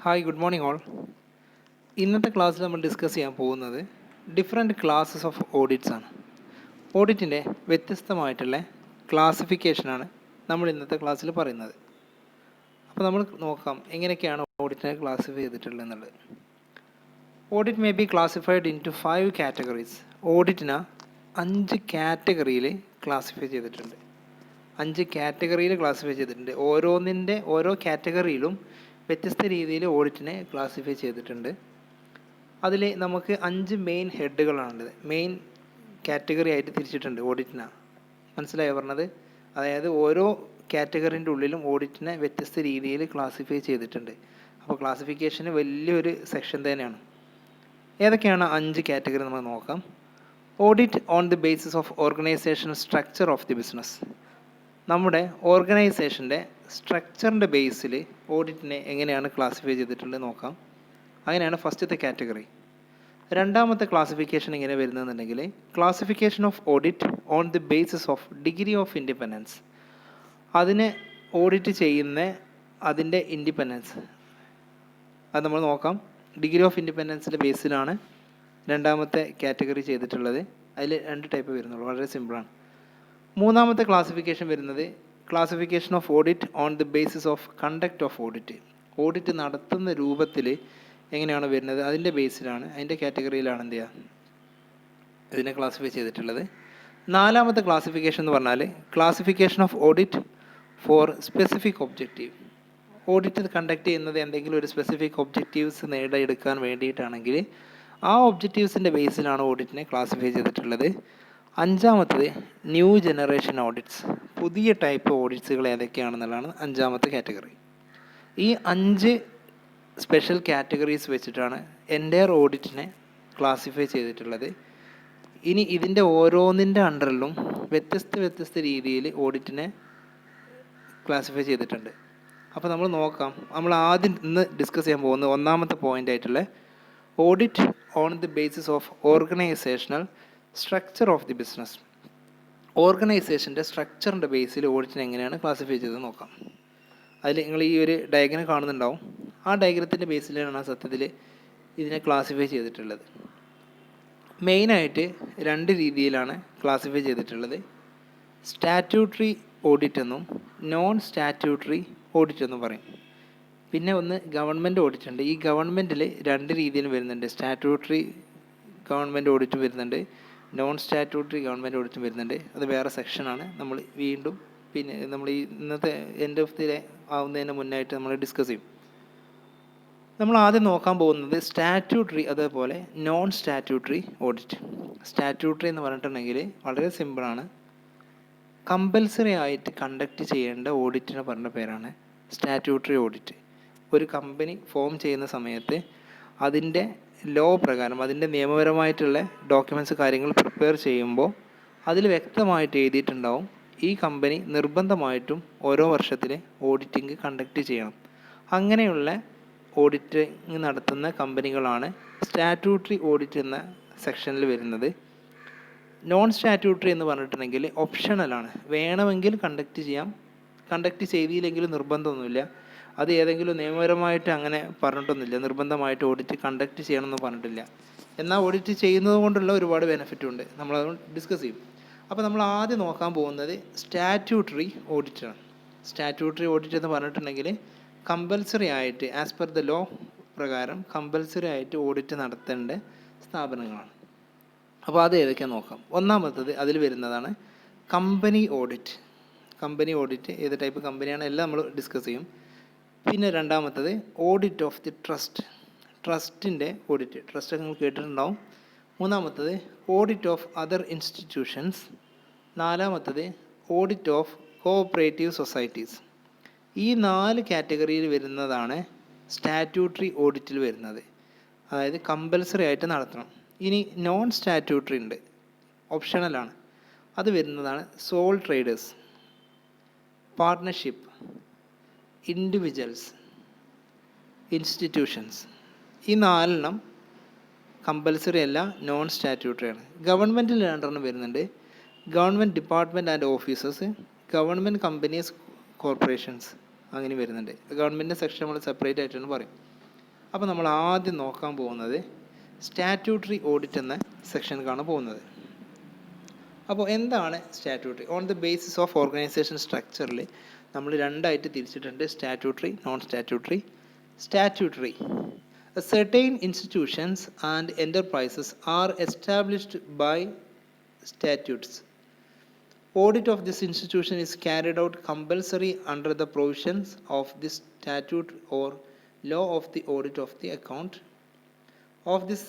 Hi good morning all. ഇന്നത്തെ ക്ലാസ്സിൽ നമ്മൾ ഡിസ്കസ് ചെയ്യാൻ പോകുന്നത് ഡിഫറെൻറ്റ് ക്ലാസ്സസ് ഓഫ് ഓഡിറ്റ്സ് ആണ്. ഓഡിറ്റിൻ്റെ വ്യത്യസ്തമായിട്ടുള്ള ക്ലാസിഫിക്കേഷനാണ് നമ്മൾ ഇന്നത്തെ ക്ലാസ്സിൽ പറയുന്നത്. അപ്പോൾ നമ്മൾ നോക്കാം എങ്ങനെയൊക്കെയാണ് ഓഡിറ്റിനെ ക്ലാസിഫൈ ചെയ്തിട്ടുള്ളത് എന്നുള്ളത്. Audit may be classified into 5 categories. ഓഡിറ്റിനെ 5 കാറ്റഗറിയിൽ ക്ലാസിഫൈ ചെയ്തിട്ടുണ്ട്. 5 കാറ്റഗറിയിൽ ക്ലാസിഫൈ ചെയ്തിട്ടുണ്ട്. ഓരോ കാറ്റഗറിയിലും വ്യത്യസ്ത രീതിയിൽ ഓഡിറ്റിനെ ക്ലാസിഫൈ ചെയ്തിട്ടുണ്ട്. അതിൽ നമുക്ക് 5 മെയിൻ ഹെഡുകളാണുള്ളത്. മെയിൻ കാറ്റഗറി ആയിട്ട് തിരിച്ചിട്ടുണ്ട് ഓഡിറ്റിനെ. മനസ്സിലായോ പറഞ്ഞത്? അതായത് ഓരോ കാറ്റഗറിൻ്റെ ഉള്ളിലും ഓഡിറ്റിനെ വ്യത്യസ്ത രീതിയിൽ ക്ലാസിഫൈ ചെയ്തിട്ടുണ്ട്. അപ്പോൾ ക്ലാസിഫിക്കേഷന് വലിയൊരു സെക്ഷൻ തന്നെയാണ്. ഏതൊക്കെയാണ് 5 കാറ്റഗറി നമ്മൾ നോക്കാം. Audit on the basis of organisation structure of the business. നമ്മുടെ ഓർഗനൈസേഷൻ്റെ സ്ട്രക്ചറിൻ്റെ ബേസിൽ ഓഡിറ്റിനെ എങ്ങനെയാണ് ക്ലാസിഫൈ ചെയ്തിട്ടുള്ളത് നോക്കാം. അങ്ങനെയാണ് ഫസ്റ്റത്തെ കാറ്റഗറി. രണ്ടാമത്തെ ക്ലാസിഫിക്കേഷൻ എങ്ങനെ വരുന്നതെന്നുണ്ടെങ്കിൽ classification of audit on the basis of degree of independence. അതിനെ ഓഡിറ്റ് ചെയ്യുന്ന അതിൻ്റെ ഇൻഡിപെൻഡൻസ് അത് നമ്മൾ നോക്കാം. ഡിഗ്രി ഓഫ് ഇൻഡിപെൻഡൻസിൻ്റെ ബേസിലാണ് രണ്ടാമത്തെ കാറ്റഗറി ചെയ്തിട്ടുള്ളത്. അതിൽ 2 ടൈപ്പ് വരുന്നുള്ളൂ, വളരെ സിമ്പിളാണ്. മൂന്നാമത്തെ ക്ലാസിഫിക്കേഷൻ വരുന്നത് classification of audit on the basis of conduct of audit. Audit നടത്തുന്ന രൂപത്തിൽ എങ്ങനെയാണ് വരുന്നത് അതിൻ്റെ ബേസിലാണ്, അതിൻ്റെ കാറ്റഗറിയിലാണ് എന്ത് ചെയ്യുക ഇതിനെ ക്ലാസിഫൈ ചെയ്തിട്ടുള്ളത്. നാലാമത്തെ ക്ലാസിഫിക്കേഷൻ എന്ന് പറഞ്ഞാൽ classification of audit four specific objective. Audit conduct ചെയ്യുന്നത് എന്തെങ്കിലും ഒരു സ്പെസിഫിക് ഒബ്ജക്റ്റീവ്സ് നേടിയെടുക്കാൻ വേണ്ടിയിട്ടാണെങ്കിൽ ആ ഒബ്ജക്റ്റീവ്സിൻ്റെ ബേസിലാണ് ഓഡിറ്റിനെ ക്ലാസിഫൈ ചെയ്തിട്ടുള്ളത്. അഞ്ചാമത്തത് ന്യൂ ജനറേഷൻ ഓഡിറ്റ്സ്. പുതിയ ടൈപ്പ് ഓഡിറ്റ്സുകൾ ഏതൊക്കെയാണെന്നുള്ളതാണ് അഞ്ചാമത്തെ കാറ്റഗറി. ഈ 5 സ്പെഷ്യൽ കാറ്റഗറീസ് വെച്ചിട്ടാണ് എൻ്റയർ ഓഡിറ്റിനെ ക്ലാസിഫൈ ചെയ്തിട്ടുള്ളത്. ഇനി ഇതിൻ്റെ ഓരോന്നിൻ്റെ അണ്ടറിലും വ്യത്യസ്ത രീതിയിൽ ഓഡിറ്റിനെ ക്ലാസിഫൈ ചെയ്തിട്ടുണ്ട്. അപ്പോൾ നമ്മൾ നോക്കാം. നമ്മൾ ആദ്യം ഇന്ന് ഡിസ്കസ് ചെയ്യാൻ പോകുന്നത് ഒന്നാമത്തെ പോയിൻ്റ് ആയിട്ടുള്ള audit on the basis of organisational structure of the business. ഓർഗനൈസേഷൻ്റെ സ്ട്രക്ചറിൻ്റെ ബേസിൽ ഓഡിറ്റിനെ എങ്ങനെയാണ് ക്ലാസിഫൈ ചെയ്ത് നോക്കാം. അതിൽ നിങ്ങൾ ഈ ഒരു ഡയഗ്രം കാണുന്നുണ്ടാവും. ആ ഡയഗ്രത്തിൻ്റെ ബേസിലാണ് സത്യത്തിൽ ഇതിനെ ക്ലാസിഫൈ ചെയ്തിട്ടുള്ളത്. മെയിനായിട്ട് 2 രീതിയിലാണ് ക്ലാസിഫൈ ചെയ്തിട്ടുള്ളത്. സ്റ്റാറ്റ്യൂട്ടറി ഓഡിറ്റ് എന്നും നോൺ സ്റ്റാറ്റ്യൂട്ടറി ഓഡിറ്റ് എന്നും പറയും. പിന്നെ ഒന്ന് ഗവൺമെൻറ് ഓഡിറ്റ് ഉണ്ട്. ഈ ഗവൺമെൻറ്റിൽ 2 രീതിയിൽ വരുന്നുണ്ട്. സ്റ്റാറ്റ്യൂട്ടറി ഗവൺമെൻറ് ഓഡിറ്റ് വരുന്നുണ്ട്, നോൺ സ്റ്റാറ്റ്യൂട്ടറി ഗവൺമെൻറ് ഓഡിറ്റും വരുന്നുണ്ട്. അത് വേറെ സെക്ഷനാണ്. നമ്മൾ വീണ്ടും പിന്നെ നമ്മൾ ഈ ഇന്നത്തെ എൻഡ് ഓഫ് ദി ആവുന്നതിന് മുന്നായിട്ട് നമ്മൾ ഡിസ്കസ് ചെയ്യും. നമ്മൾ ആദ്യം നോക്കാൻ പോകുന്നത് സ്റ്റാറ്റ്യൂട്ടറി അതേപോലെ നോൺ സ്റ്റാറ്റ്യൂട്ടറി ഓഡിറ്റ്. സ്റ്റാറ്റ്യൂട്ടറി എന്ന് പറഞ്ഞിട്ടുണ്ടെങ്കിൽ വളരെ സിമ്പിളാണ്. കമ്പൽസറി ആയിട്ട് കണ്ടക്ട് ചെയ്യേണ്ട ഓഡിറ്റിനെ പറഞ്ഞ പേരാണ് സ്റ്റാറ്റ്യൂട്ടറി ഓഡിറ്റ്. ഒരു കമ്പനി ഫോം ചെയ്യുന്ന സമയത്ത് അതിൻ്റെ ലോ പ്രകാരം അതിൻ്റെ നിയമപരമായിട്ടുള്ള ഡോക്യുമെൻറ്റ്സ് കാര്യങ്ങൾ പ്രിപ്പയർ ചെയ്യുമ്പോൾ അതിൽ വ്യക്തമായിട്ട് എഴുതിയിട്ടുണ്ടാവും ഈ കമ്പനി നിർബന്ധമായിട്ടും ഓരോ വർഷത്തിൽ ഓഡിറ്റിംഗ് കണ്ടക്ട് ചെയ്യണം. അങ്ങനെയുള്ള ഓഡിറ്റിംഗ് നടത്തുന്ന കമ്പനികളാണ് സ്റ്റാറ്റ്യൂട്ടറി ഓഡിറ്റ് എന്ന സെക്ഷനിൽ വരുന്നത്. നോൺ സ്റ്റാറ്റ്യൂട്ടറി എന്ന് പറഞ്ഞിട്ടുണ്ടെങ്കിൽ ഓപ്ഷണലാണ്. വേണമെങ്കിൽ കണ്ടക്ട് ചെയ്യാം, കണ്ടക്ട് ചെയ്തില്ലെങ്കിലും നിർബന്ധമൊന്നുമില്ല. അത് ഏതെങ്കിലും നിയമപരമായിട്ട് അങ്ങനെ പറഞ്ഞിട്ടൊന്നുമില്ല, നിർബന്ധമായിട്ട് ഓഡിറ്റ് കണ്ടക്ട് ചെയ്യണമെന്ന് പറഞ്ഞിട്ടില്ല. എന്നാൽ ഓഡിറ്റ് ചെയ്യുന്നത് കൊണ്ടുള്ള ഒരുപാട് ബെനിഫിറ്റ് ഉണ്ട്. നമ്മളത് ഡിസ്കസ് ചെയ്യും. അപ്പോൾ നമ്മൾ ആദ്യം നോക്കാൻ പോകുന്നത് സ്റ്റാറ്റ്യൂട്ടറി ഓഡിറ്റാണ്. സ്റ്റാറ്റ്യൂട്ടറി ഓഡിറ്റ് എന്ന് പറഞ്ഞിട്ടുണ്ടെങ്കിൽ കമ്പൽസറി ആയിട്ട് ആസ് പെർ ദ ലോ പ്രകാരം കമ്പൽസറി ആയിട്ട് ഓഡിറ്റ് നടത്തേണ്ട സ്ഥാപനങ്ങളാണ്. അപ്പോൾ അത് ഏതൊക്കെയാണ് നോക്കാം. ഒന്നാമത്തത് അതിൽ വരുന്നതാണ് കമ്പനി ഓഡിറ്റ്. കമ്പനി ഓഡിറ്റ് ഏത് ടൈപ്പ് കമ്പനിയാണ് എല്ലാം നമ്മൾ ഡിസ്കസ് ചെയ്യും. പിന്നെ രണ്ടാമത്തത് ഓഡിറ്റ് ഓഫ് ദി ട്രസ്റ്റ്. ട്രസ്റ്റിൻ്റെ ഓഡിറ്റ്, ട്രസ്റ്റ് നിങ്ങൾ കേട്ടിട്ടുണ്ടാവും. മൂന്നാമത്തത് ഓഡിറ്റ് ഓഫ് അതർ ഇൻസ്റ്റിറ്റ്യൂഷൻസ്. നാലാമത്തത് ഓഡിറ്റ് ഓഫ് കോഓപ്പറേറ്റീവ് സൊസൈറ്റീസ്. ഈ 4 കാറ്റഗറിയിൽ വരുന്നതാണ് സ്റ്റാറ്റ്യൂട്ടറി ഓഡിറ്റിൽ വരുന്നത്. അതായത് കമ്പൽസറി ആയിട്ട് നടത്തണം. ഇനി നോൺ സ്റ്റാറ്റ്യൂട്ടറി ഉണ്ട്, ഓപ്ഷണലാണ്. അത് വരുന്നതാണ് sole traders, partnership, individuals, institutions. ഈ 4 കമ്പൽസറി അല്ല, നോൺ സ്റ്റാറ്റ്യൂട്ടറി ആണ്. ഗവൺമെൻറ്റിൽ 2 വരുന്നുണ്ട്. Government department and officers, government companies, corporations അങ്ങനെ വരുന്നുണ്ട്. ഗവൺമെൻറ്റിൻ്റെ സെക്ഷൻ നമ്മൾ സെപ്പറേറ്റ് ആയിട്ടാണ് പറയും. അപ്പോൾ നമ്മൾ ആദ്യം നോക്കാൻ പോകുന്നത് സ്റ്റാറ്റ്യൂട്ടറി ഓഡിറ്റ് എന്ന സെക്ഷനിലേക്കാണ് പോകുന്നത്. അപ്പോൾ എന്താണ് statutory? On the basis of organisation സ്ട്രക്ചറിൽ നമ്മൾ രണ്ടായിട്ട് തിരിച്ചിട്ടുണ്ട്, statutory, non statutory. Statutory, certain institutions and enterprises are established by statutes. Audit of this institution is carried out compulsory under the provisions of this statute or law of the audit of the account of these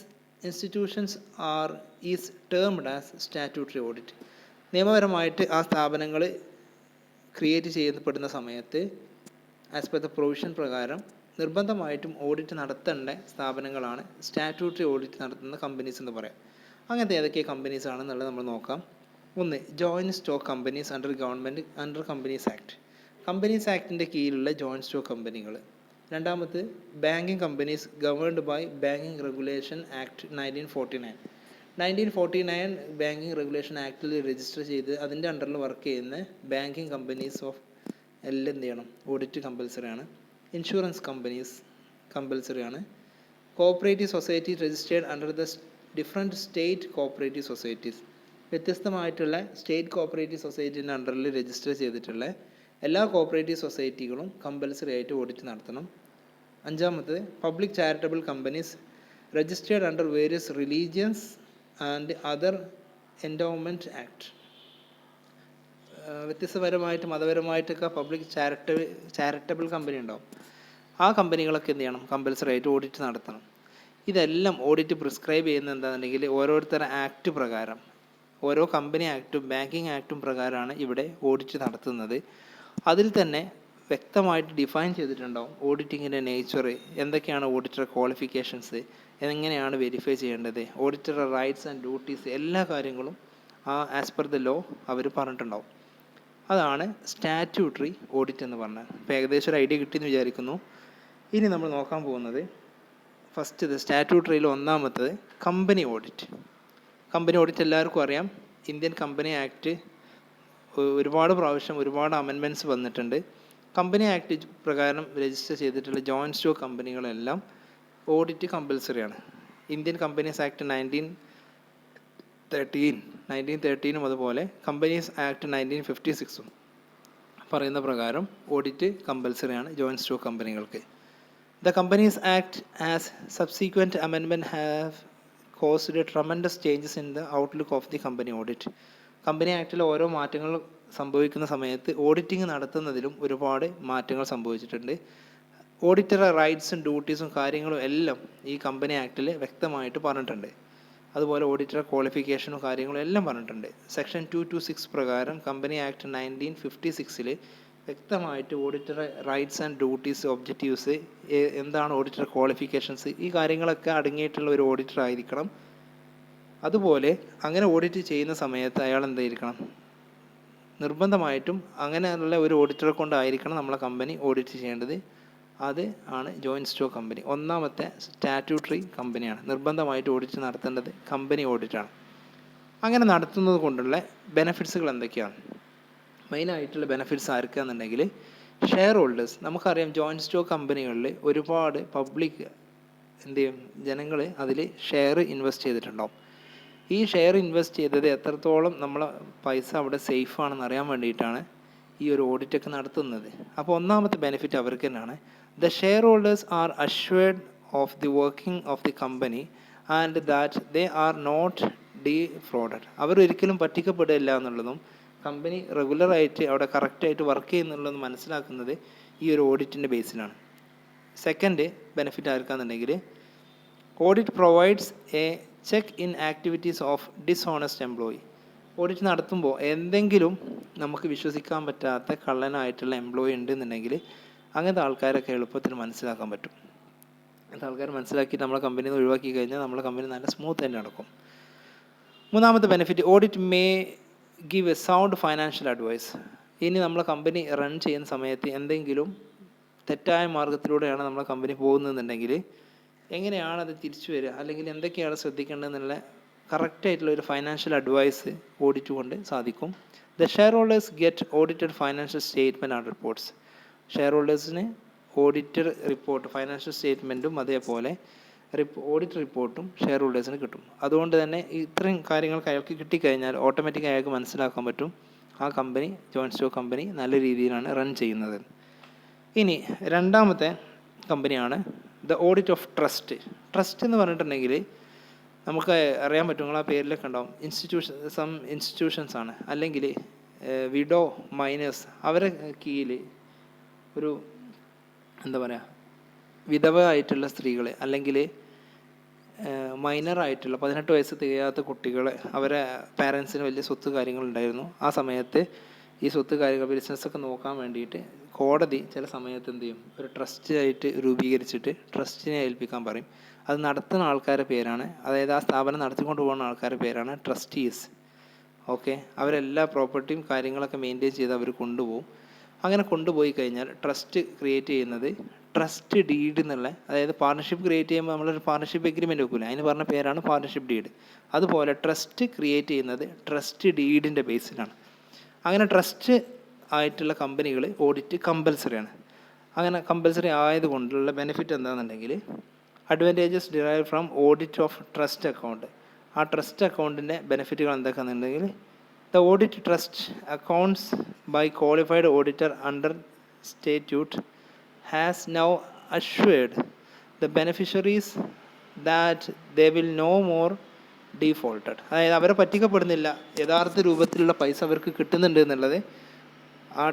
institutions is termed as statutory audit. നിയമപരമായിട്ട് ആ സ്ഥാപനങ്ങൾ create ചെയ്യപ്പെടുന്ന സമയത്ത് as per the provision പ്രകാരം നിർബന്ധമായിട്ടും audit നടത്തേണ്ട സ്ഥാപനങ്ങളാണ് statutory audit നടത്തുന്ന കമ്പനീസ് എന്ന് പറയാം. അങ്ങനത്തെ ഏതൊക്കെ കമ്പനീസ് ആണെന്നുള്ളത് നമ്മൾ നോക്കാം. ഒന്ന്, joint stock companies under companies act. Companies ആക്ടിൻ്റെ കീഴിലുള്ള ജോയിൻറ്റ് സ്റ്റോക്ക് കമ്പനികൾ. രണ്ടാമത്, banking companies governed by banking regulation act 1949 banking regulation ആക്ടിൽ രജിസ്റ്റർ ചെയ്ത് അതിൻ്റെ അണ്ടറിൽ വർക്ക് ചെയ്യുന്ന ബാങ്കിങ് കമ്പനീസ് ഓഫ് എല്ലാം എന്ത് ചെയ്യണം? ഓഡിറ്റ് കമ്പൽസറി ആണ്. ഇൻഷുറൻസ് കമ്പനീസ് കമ്പൽസറി ആണ്. Cooperative society registered under the different state cooperative societies. വ്യത്യസ്തമായിട്ടുള്ള സ്റ്റേറ്റ് കോഓപ്പറേറ്റീവ് സൊസൈറ്റീൻ്റെ അണ്ടറിൽ രജിസ്റ്റർ ചെയ്തിട്ടുള്ള എല്ലാ കോഓപ്പറേറ്റീവ് സൊസൈറ്റികളും കമ്പൽസറി ആയിട്ട് ഓഡിറ്റ് നടത്തണം. അഞ്ചാമത്, public charitable companies registered under various religions and other endowment act. വ്യത്യസ്തപരമായിട്ട് മതപരമായിട്ടൊക്കെ പബ്ലിക് ചാരിറ്റബിൾ കമ്പനി ഉണ്ടാവും. ആ കമ്പനികളൊക്കെ എന്ത് ചെയ്യണം? കമ്പൽസറി ആയിട്ട് ഓഡിറ്റ് നടത്തണം. ഇതെല്ലാം ഓഡിറ്റ് പ്രിസ്ക്രൈബ് ചെയ്യുന്നത് എന്താണെന്നുണ്ടെങ്കിൽ ഓരോരുത്തരുടെ ആക്ട് പ്രകാരം, ഓരോ കമ്പനി ആക്റ്റും ബാങ്കിങ് ആക്റ്റും പ്രകാരമാണ് ഇവിടെ ഓഡിറ്റ് നടത്തുന്നത്. അതിൽ തന്നെ വ്യക്തമായിട്ട് ഡിഫൈൻ ചെയ്തിട്ടുണ്ടാവും ഓഡിറ്റിങ്ങിൻ്റെ നേച്ചർ, എന്തൊക്കെയാണ് ഓഡിറ്റർ ക്വാളിഫിക്കേഷൻസ്, എങ്ങനെയാണ് വെരിഫൈ ചെയ്യേണ്ടത്, ഓഡിറ്ററുടെ റൈറ്റ്സ് ആൻഡ് ഡ്യൂട്ടീസ്, എല്ലാ കാര്യങ്ങളും ആസ് പെർ ദ ലോ അവർ പറഞ്ഞിട്ടുണ്ടാവും. അതാണ് സ്റ്റാറ്റ്യൂട്ടറി ഓഡിറ്റ് എന്ന് പറഞ്ഞാൽ. ഇപ്പോൾ ഏകദേശം ഒരു ഐഡിയ കിട്ടിയെന്ന് വിചാരിക്കുന്നു. ഇനി നമ്മൾ നോക്കാൻ പോകുന്നത് ഫസ്റ്റ് സ്റ്റാറ്റ്യൂട്ടറിയിൽ ഒന്നാമത്തത് കമ്പനി ഓഡിറ്റ്. കമ്പനി ഓഡിറ്റ് എല്ലാവർക്കും അറിയാം. ഇന്ത്യൻ കമ്പനി ആക്ട് ഒരുപാട് പ്രാവശ്യം ഒരുപാട് അമെൻമെൻറ്റ്സ് വന്നിട്ടുണ്ട്. കമ്പനി ആക്ട് പ്രകാരം രജിസ്റ്റർ ചെയ്തിട്ടുള്ള ജോയിൻറ്റ് സ്റ്റോക്ക് കമ്പനികളെല്ലാം ഓഡിറ്റ് കമ്പൽസറിയാണ്. ഇന്ത്യൻ കമ്പനീസ് ആക്ട് 1913 അതുപോലെ കമ്പനീസ് ആക്ട് 1956 പറയുന്ന പ്രകാരം ഓഡിറ്റ് കമ്പൽസറിയാണ് ജോയിൻറ്റ് സ്റ്റോക്ക് കമ്പനികൾക്ക്. The companies act as subsequent amendment have caused tremendous changes in the outlook of the company audit. Company ആക്ടിൽ ഓരോ മാറ്റങ്ങൾ സംഭവിക്കുന്ന സമയത്ത് ഓഡിറ്റിംഗ് നടത്തുന്നതിലും ഒരുപാട് മാറ്റങ്ങൾ സംഭവിച്ചിട്ടുണ്ട്. ഓഡിറ്ററുടെ റൈറ്റ്സും ഡ്യൂട്ടീസും കാര്യങ്ങളും എല്ലാം ഈ കമ്പനി ആക്ടിൽ വ്യക്തമായിട്ട് പറഞ്ഞിട്ടുണ്ട്. അതുപോലെ ഓഡിറ്റർ ക്വാളിഫിക്കേഷനും കാര്യങ്ങളും എല്ലാം പറഞ്ഞിട്ടുണ്ട്. സെക്ഷൻ 226 പ്രകാരം കമ്പനി ആക്ട് 1956 വ്യക്തമായിട്ട് ഓഡിറ്ററുടെ റൈറ്റ്സ് ആൻഡ് ഡ്യൂട്ടീസ്, ഒബ്ജക്റ്റീവ്സ്, എന്താണ് ഓഡിറ്റർ ക്വാളിഫിക്കേഷൻസ്, ഈ കാര്യങ്ങളൊക്കെ അടങ്ങിയിട്ടുള്ള ഒരു ഓഡിറ്റർ ആയിരിക്കണം. അതുപോലെ അങ്ങനെ ഓഡിറ്റ് ചെയ്യുന്ന സമയത്ത് അയാൾ എന്തായിരിക്കണം? നിർബന്ധമായിട്ടും അങ്ങനെയുള്ള ഒരു ഓഡിറ്ററെ കൊണ്ടായിരിക്കണം നമ്മളെ കമ്പനി ഓഡിറ്റ് ചെയ്യേണ്ടത്. അത് ആണ് ജോയിൻറ്റ് സ്റ്റോക്ക് കമ്പനി. ഒന്നാമത്തെ സ്റ്റാറ്റ്യൂട്ടറി കമ്പനിയാണ്. നിർബന്ധമായിട്ട് ഓഡിറ്റ് നടത്തേണ്ടത് കമ്പനി ഓഡിറ്റാണ്. അങ്ങനെ നടത്തുന്നത് കൊണ്ടുള്ള ബെനഫിറ്റ്സുകൾ എന്തൊക്കെയാണ്? മെയിനായിട്ടുള്ള ബെനഫിറ്റ്സ് ആർക്കാന്നുണ്ടെങ്കിൽ ഷെയർ ഹോൾഡേഴ്സ്. നമുക്കറിയാം ജോയിൻറ്റ് സ്റ്റോക്ക് കമ്പനികളിൽ ഒരുപാട് പബ്ലിക് ജനങ്ങൾ അതിൽ ഷെയർ ഇൻവെസ്റ്റ് ചെയ്തിട്ടുണ്ടാവും. ഈ ഷെയർ ഇൻവെസ്റ്റ് ചെയ്തത് എത്രത്തോളം നമ്മളെ പൈസ അവിടെ സേഫ് ആണെന്ന് അറിയാൻ വേണ്ടിയിട്ടാണ് ഈ ഒരു ഓഡിറ്റൊക്കെ നടത്തുന്നത്. അപ്പോൾ ഒന്നാമത്തെ ബെനിഫിറ്റ് അവർക്ക് തന്നെയാണ്. The share holders are assured of the working of the company and that they are not defrauded. അവരൊരിക്കലും പറ്റിക്കപ്പെടില്ല എന്നുള്ളതും കമ്പനി റെഗുലറായിട്ട് അവിടെ കറക്റ്റായിട്ട് വർക്ക് ചെയ്യുന്നുള്ളതെന്ന് മനസ്സിലാക്കുന്നത് ഈ ഒരു ഓഡിറ്റിൻ്റെ ബേസിലാണ്. സെക്കൻഡ് ബെനിഫിറ്റ് ആർക്കാന്നുണ്ടെങ്കിൽ audit provides a check in activities of dishonest employee. Audit നടത്തുമ്പോൾ എന്തെങ്കിലും നമുക്ക് വിശ്വസിക്കാൻ പറ്റാത്ത കള്ളനായിട്ടുള്ള എംപ്ലോയി ഉണ്ടെന്നുണ്ടെങ്കിൽ അങ്ങനത്തെ ആൾക്കാരൊക്കെ എളുപ്പത്തിൽ മനസ്സിലാക്കാൻ പറ്റും. അങ്ങനത്തെ ആൾക്കാർ മനസ്സിലാക്കിയിട്ട് നമ്മളെ കമ്പനിയിൽ നിന്ന് ഒഴിവാക്കി കഴിഞ്ഞാൽ നമ്മളെ കമ്പനി നല്ല സ്മൂത്ത് തന്നെ നടക്കും. മൂന്നാമത്തെ benefit, audit may give a sound financial advice. ഇനി നമ്മളെ കമ്പനി റൺ ചെയ്യുന്ന സമയത്ത് എന്തെങ്കിലും തെറ്റായ മാർഗത്തിലൂടെയാണ് നമ്മളെ കമ്പനി പോകുന്നതെന്നുണ്ടെങ്കിൽ എങ്ങനെയാണ് അത് തിരിച്ചു വരിക, അല്ലെങ്കിൽ എന്തൊക്കെയാണ് ശ്രദ്ധിക്കേണ്ടതെന്നുള്ള കറക്റ്റായിട്ടുള്ള ഒരു ഫൈനാൻഷ്യൽ അഡ്വൈസ് ഓഡിറ്റ് കൊണ്ട് സാധിക്കും. The share holders get audited financial statement and reports. Share ഹോൾഡേഴ്സിന് ഓഡിറ്റർ റിപ്പോർട്ട്, ഫൈനാൻഷ്യൽ സ്റ്റേറ്റ്മെൻറ്റും അതേപോലെ ഓഡിറ്റ് റിപ്പോർട്ടും ഷെയർ ഹോൾഡേഴ്സിന് കിട്ടും. അതുകൊണ്ട് തന്നെ ഇത്രയും കാര്യങ്ങൾക്ക് അയാൾക്ക് കിട്ടിക്കഴിഞ്ഞാൽ ഓട്ടോമാറ്റിക്കായി അയാൾക്ക് മനസ്സിലാക്കാൻ പറ്റും ആ കമ്പനി, ജോയിൻറ്റ് സ്റ്റോക്ക് കമ്പനി നല്ല രീതിയിലാണ് റൺ ചെയ്യുന്നത്. ഇനി രണ്ടാമത്തെ കമ്പനിയാണ് the audit of trust. Trust എന്ന് പറഞ്ഞിട്ടുണ്ടെങ്കിൽ നമുക്ക് അറിയാൻ പറ്റും, നിങ്ങൾ ആ പേരിലൊക്കെ ഉണ്ടാവും, ഇൻസ്റ്റിറ്റ്യൂഷൻസ് ആണ്. അല്ലെങ്കിൽ വിഡോ മൈനേഴ്സ്, അവരെ കീഴിൽ ഒരു എന്താ പറയുക, വിധവ ആയിട്ടുള്ള സ്ത്രീകൾ അല്ലെങ്കിൽ മൈനറായിട്ടുള്ള 18 വയസ്സ് തികയാത്ത കുട്ടികളെ, അവരെ പാരൻസിന് വലിയ സ്വത്ത് കാര്യങ്ങളുണ്ടായിരുന്നു. ആ സമയത്ത് ഈ സ്വത്ത് കാര്യങ്ങൾ, ബിസിനസ്സൊക്കെ നോക്കാൻ വേണ്ടിയിട്ട് കോടതി ചില സമയത്ത് എന്ത് ചെയ്യും, ഒരു ട്രസ്റ്റ് ആയിട്ട് രൂപീകരിച്ചിട്ട് ട്രസ്റ്റിനെ ഏൽപ്പിക്കാൻ പറയും. അത് നടത്തുന്ന ആൾക്കാരുടെ പേരാണ്, അതായത് ആ സ്ഥാപനം നടത്തിക്കൊണ്ട് പോകുന്ന ആൾക്കാരുടെ പേരാണ് ട്രസ്റ്റീസ്. ഓക്കെ, അവരെല്ലാ പ്രോപ്പർട്ടിയും കാര്യങ്ങളൊക്കെ മെയിൻറ്റെയിൻ ചെയ്ത് അവർ കൊണ്ടുപോകും. അങ്ങനെ കൊണ്ടുപോയി കഴിഞ്ഞാൽ ട്രസ്റ്റ് ക്രിയേറ്റ് ചെയ്യുന്നത് ട്രസ്റ്റ് ഡീഡ് എന്നുള്ള, അതായത് പാർട്ണർഷിപ്പ് ക്രിയേറ്റ് ചെയ്യുമ്പോൾ നമ്മളൊരു പാർട്ണർഷിപ്പ് എഗ്രിമെൻറ്റ് വെക്കില്ല, അതിന് പറഞ്ഞ പേരാണ് പാർട്ണർഷിപ്പ് ഡീഡ്. അതുപോലെ ട്രസ്റ്റ് ക്രിയേറ്റ് ചെയ്യുന്നത് ട്രസ്റ്റ് ഡീഡിൻ്റെ ബേസിലാണ്. അങ്ങനെ ട്രസ്റ്റ് ആയിട്ടുള്ള കമ്പനികൾ ഓഡിറ്റ് കമ്പൽസറിയാണ്. അങ്ങനെ കമ്പൽസറി ആയതുകൊണ്ടുള്ള ബെനിഫിറ്റ് എന്താണെന്നുണ്ടെങ്കിൽ, advantages derive from audit of trust account. ആ ട്രസ്റ്റ് അക്കൗണ്ടിൻ്റെ ബെനിഫിറ്റുകൾ എന്തൊക്കെയാണെന്നുണ്ടെങ്കിൽ, the audit trust accounts by qualified auditor under statute has now assured the beneficiaries that they will no more defaulted. അതായത് അവരെ പറ്റിക്കപ്പെടുന്നില്ല, യഥാർത്ഥ രൂപത്തിലുള്ള പൈസ അവർക്ക് കിട്ടുന്നുണ്ട് എന്നുള്ളത് ആ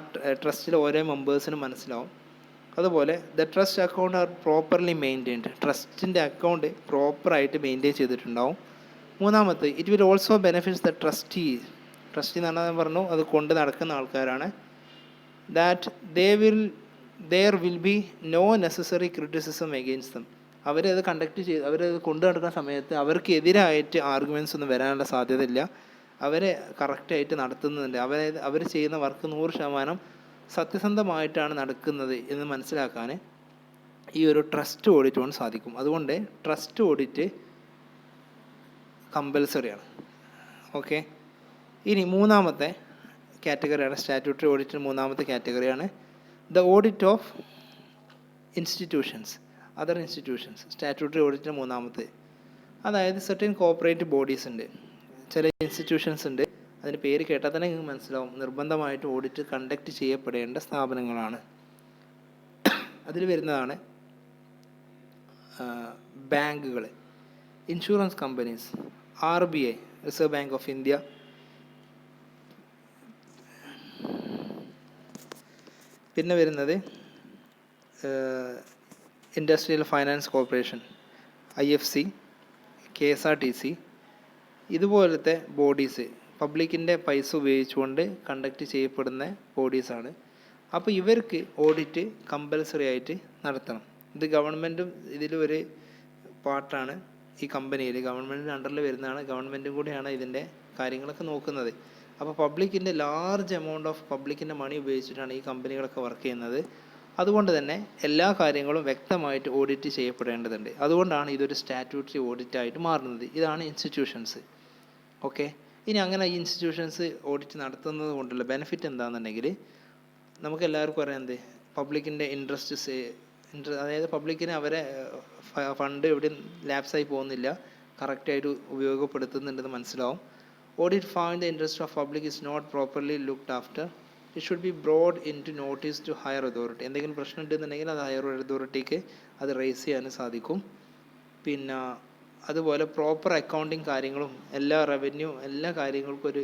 ട്രസ്റ്റിലെ ഓരോ മെമ്പേഴ്സിനും മനസ്സിലാവും. അതുപോലെ the trust account are properly maintained, ട്രസ്റ്റിൻ്റെ അക്കൗണ്ട് പ്രോപ്പറായിട്ട് മെയിൻറ്റെയിൻ ചെയ്തിട്ടുണ്ടാവും. മൂന്നാമത്തെ, it will also benefits the trustee. Trustee എന്ന് പറഞ്ഞാൽ പറഞ്ഞു അത് കൊണ്ട് നടക്കുന്ന ആൾക്കാരാണ്. That there will be no necessary criticism against them. അവരത് കണ്ടക്ട് ചെയ്ത് അവരത് കൊണ്ടു നടക്കുന്ന സമയത്ത് അവർക്ക് എതിരായിട്ട് ആർഗ്യുമെൻറ്റ്സ് ഒന്നും വരാനുള്ള സാധ്യതയില്ല. അവരെ കറക്റ്റായിട്ട് നടത്തുന്നുണ്ട്, അവർ ചെയ്യുന്ന വർക്ക് 100% സത്യസന്ധമായിട്ടാണ് നടക്കുന്നത് എന്ന് മനസ്സിലാക്കാൻ ഈ ഒരു ട്രസ്റ്റ് ഓഡിറ്റ് കൊണ്ട് സാധിക്കും. അതുകൊണ്ട് ട്രസ്റ്റ് ഓഡിറ്റ് കമ്പൽസറിയാണ്. ഓക്കെ, ഇനി മൂന്നാമത്തെ കാറ്റഗറിയാണ് സ്റ്റാറ്റ്യൂട്ടറി ഓഡിറ്റിന് മൂന്നാമത്തെ കാറ്റഗറിയാണ് the audit of institutions, other institutions. Statutory ഓഡിറ്റിന് മൂന്നാമത്തെ, അതായത് സെർട്ടൻ കോപ്പറേറ്റീവ് ബോഡീസ് ഉണ്ട്, ചില ഇൻസ്റ്റിറ്റ്യൂഷൻസ് ഉണ്ട്, അതിന് പേര് കേട്ടാൽ തന്നെ നിങ്ങൾക്ക് മനസ്സിലാവും, നിർബന്ധമായിട്ട് ഓഡിറ്റ് കണ്ടക്ട് ചെയ്യപ്പെടേണ്ട സ്ഥാപനങ്ങളാണ്. അതിൽ വരുന്നതാണ് ബാങ്കുകൾ, insurance companies, RBI reserve bank of India, പിന്നെ വരുന്നത് industrial finance corporation, IFC, KSRTC, ഇതുപോലത്തെ ബോഡീസ് പബ്ലിക്കിൻ്റെ പൈസ ഉപയോഗിച്ചുകൊണ്ട് കണ്ടക്ട് ചെയ്യപ്പെടുന്ന ബോഡീസാണ്. അപ്പോൾ ഇവർക്ക് ഓഡിറ്റ് കമ്പൽസറി ആയിട്ട് നടത്തണം. ഇത് ഗവൺമെൻറ്റും ഇതിലൊരു പാർട്ടാണ്. ഈ കമ്പനിയിൽ ഗവൺമെൻറ്റിൻ്റെ അണ്ടറിൽ വരുന്നതാണ്, ഗവൺമെൻറ്റും കൂടിയാണ് ഇതിൻ്റെ കാര്യങ്ങളൊക്കെ നോക്കുന്നത്. അപ്പോൾ പബ്ലിക്കിൻ്റെ ലാർജ് എമൗണ്ട് ഓഫ് പബ്ലിക്കിൻ്റെ മണി ഉപയോഗിച്ചിട്ടാണ് ഈ കമ്പനികളൊക്കെ വർക്ക് ചെയ്യുന്നത്. അതുകൊണ്ട് തന്നെ എല്ലാ കാര്യങ്ങളും വ്യക്തമായിട്ട് ഓഡിറ്റ് ചെയ്യപ്പെടേണ്ടതുണ്ട്. അതുകൊണ്ടാണ് ഇതൊരു സ്റ്റാറ്റ്യൂട്ടറി ഓഡിറ്റായിട്ട് മാറുന്നത്. ഇതാണ് ഇൻസ്റ്റിറ്റ്യൂഷൻസ്. ഓക്കെ, ഇനി അങ്ങനെ ഈ ഇൻസ്റ്റിറ്റ്യൂഷൻസ് ഓഡിറ്റ് നടത്തുന്നത് കൊണ്ടുള്ള ബെനിഫിറ്റ് എന്താണെന്നുണ്ടെങ്കിൽ, നമുക്ക് എല്ലാവർക്കും അറിയാം എന്ത്, പബ്ലിക്കിൻ്റെ അതായത് പബ്ലിക്കിന് അവരെ ഫണ്ട് എവിടെയും ലാപ്സായി പോകുന്നില്ല, കറക്റ്റായിട്ട് ഉപയോഗപ്പെടുത്തുന്നുണ്ടെന്ന് മനസ്സിലാവും. Audit found the interest of public is not properly looked after. It should be brought into notice to higher authority. എന്തെങ്കിലും പ്രശ്നം ഉണ്ടെന്നുണ്ടെങ്കിൽ അത് ഹയർ അതോറിറ്റിക്ക് അത് റേസ് ചെയ്യാൻ സാധിക്കും. പിന്നെ അതുപോലെ പ്രോപ്പർ അക്കൗണ്ടിങ് കാര്യങ്ങളും എല്ലാ റവന്യൂ എല്ലാ കാര്യങ്ങൾക്കും ഒരു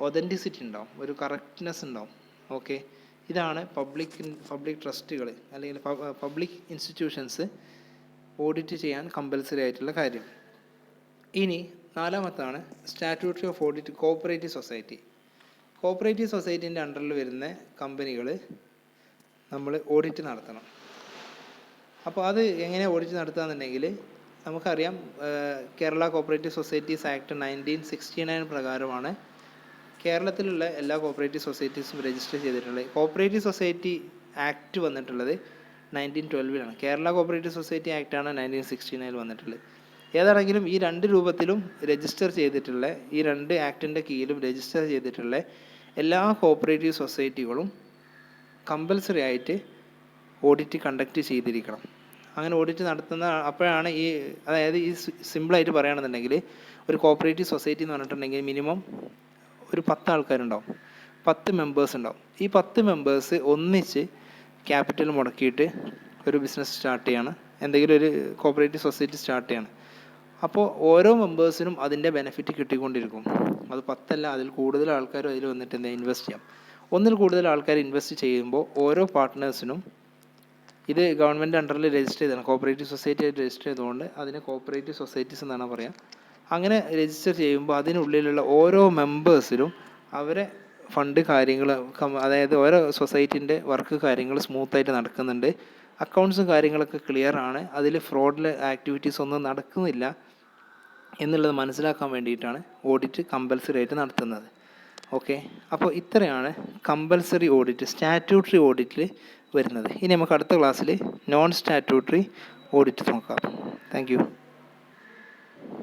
ഒതൻറ്റിസിറ്റി ഉണ്ടാവും, ഒരു കറക്റ്റ്നെസ് ഉണ്ടാവും. ഓക്കെ, ഇതാണ് പബ്ലിക് ട്രസ്റ്റുകൾ അല്ലെങ്കിൽ പബ്ലിക് ഇൻസ്റ്റിറ്റ്യൂഷൻസ് ഓഡിറ്റ് ചെയ്യാൻ കമ്പൽസറി ആയിട്ടുള്ള കാര്യം. ഇനി നാലാമത്താണ് statutory of audit cooperative society. Cooperative സൊസൈറ്റീൻ്റെ അണ്ടറിൽ വരുന്ന കമ്പനികൾ നമ്മൾ ഓഡിറ്റ് നടത്തണം. അപ്പോൾ അത് എങ്ങനെ ഓഡിറ്റ് നടത്തുകയെന്നുണ്ടെങ്കിൽ, നമുക്കറിയാം കേരള കോപ്പറേറ്റീവ് സൊസൈറ്റീസ് ആക്ട് 1969 പ്രകാരമാണ് കേരളത്തിലുള്ള എല്ലാ കോപ്പറേറ്റീവ് സൊസൈറ്റീസും രജിസ്റ്റർ ചെയ്തിട്ടുള്ളത്. കോപ്പറേറ്റീവ് സൊസൈറ്റി ആക്ട് വന്നിട്ടുള്ളത് 1912 കേരള കോപ്പറേറ്റീവ് സൊസൈറ്റി ആക്ടാണ് 1969 വന്നിട്ടുള്ളത്. ഏതാണെങ്കിലും ഈ രണ്ട് രൂപത്തിലും രജിസ്റ്റർ ചെയ്തിട്ടുള്ള, ഈ രണ്ട് ആക്ടിൻ്റെ കീഴിലും രജിസ്റ്റർ ചെയ്തിട്ടുള്ള എല്ലാ കോപ്പറേറ്റീവ് സൊസൈറ്റികളും കമ്പൽസറി ആയിട്ട് ഓഡിറ്റ് കണ്ടക്ട് ചെയ്തിരിക്കണം. അങ്ങനെ ഓഡിറ്റ് നടത്തുന്ന അപ്പോഴാണ് അതായത് സിമ്പിളായിട്ട് പറയുകയാണെന്നുണ്ടെങ്കിൽ ഒരു കോപ്പറേറ്റീവ് സൊസൈറ്റി എന്ന് പറഞ്ഞിട്ടുണ്ടെങ്കിൽ മിനിമം ഒരു 10 ആൾക്കാരുണ്ടാവും, 10 മെമ്പേഴ്സ് ഉണ്ടാവും. ഈ 10 മെമ്പേഴ്സ് ഒന്നിച്ച് ക്യാപിറ്റൽ മുടക്കിയിട്ട് ഒരു ബിസിനസ് സ്റ്റാർട്ട് ചെയ്യാണ്, എന്തെങ്കിലും ഒരു കോപ്പറേറ്റീവ് സൊസൈറ്റി സ്റ്റാർട്ട് ചെയ്യാണ്. അപ്പോൾ ഓരോ മെമ്പേഴ്സിനും അതിൻ്റെ ബെനിഫിറ്റ് കിട്ടിക്കൊണ്ടിരിക്കും. അത് 10 അല്ല, അതിൽ കൂടുതൽ ആൾക്കാരും അതിൽ വന്നിട്ട് ഇൻവെസ്റ്റ് ചെയ്യാം. ഒന്നിൽ കൂടുതൽ ആൾക്കാർ ഇൻവെസ്റ്റ് ചെയ്യുമ്പോൾ ഓരോ പാർട്ട്നേഴ്സിനും ഇത് ഗവൺമെൻറ് അണ്ടറിൽ രജിസ്റ്റർ ചെയ്താണ്, കോപ്പറേറ്റീവ് സൊസൈറ്റി ആയിട്ട് രജിസ്റ്റർ ചെയ്തുകൊണ്ട് അതിന് കോപ്പറേറ്റീവ് സൊസൈറ്റീസ് എന്നാണ് പറയുക. അങ്ങനെ രജിസ്റ്റർ ചെയ്യുമ്പോൾ അതിനുള്ളിലുള്ള ഓരോ മെമ്പേഴ്സിനും അവരെ ഫണ്ട് കാര്യങ്ങൾ, അതായത് ഓരോ സൊസൈറ്റീൻ്റെ വർക്ക് കാര്യങ്ങൾ സ്മൂത്തായിട്ട് നടക്കുന്നുണ്ട്, അക്കൗണ്ട്സും കാര്യങ്ങളൊക്കെ ക്ലിയർ ആണ്, അതിൽ ഫ്രോഡിലെ ആക്ടിവിറ്റീസ് ഒന്നും നടക്കുന്നില്ല എന്നുള്ളത് മനസ്സിലാക്കാൻ വേണ്ടിയിട്ടാണ് ഓഡിറ്റ് കമ്പൽസറി ആയിട്ട് നടത്തുന്നത്. ഓക്കെ, അപ്പോൾ ഇത്രയാണ് കമ്പൽസറി ഓഡിറ്റ് സ്റ്റാറ്റ്യൂട്ടറി ഓഡിറ്റിൽ വരുന്നത്. ഇനി നമുക്ക് അടുത്ത ക്ലാസ്സിൽ നോൺ സ്റ്റാറ്റ്യൂട്ടറി ഓഡിറ്റ് നോക്കാം. Thank you.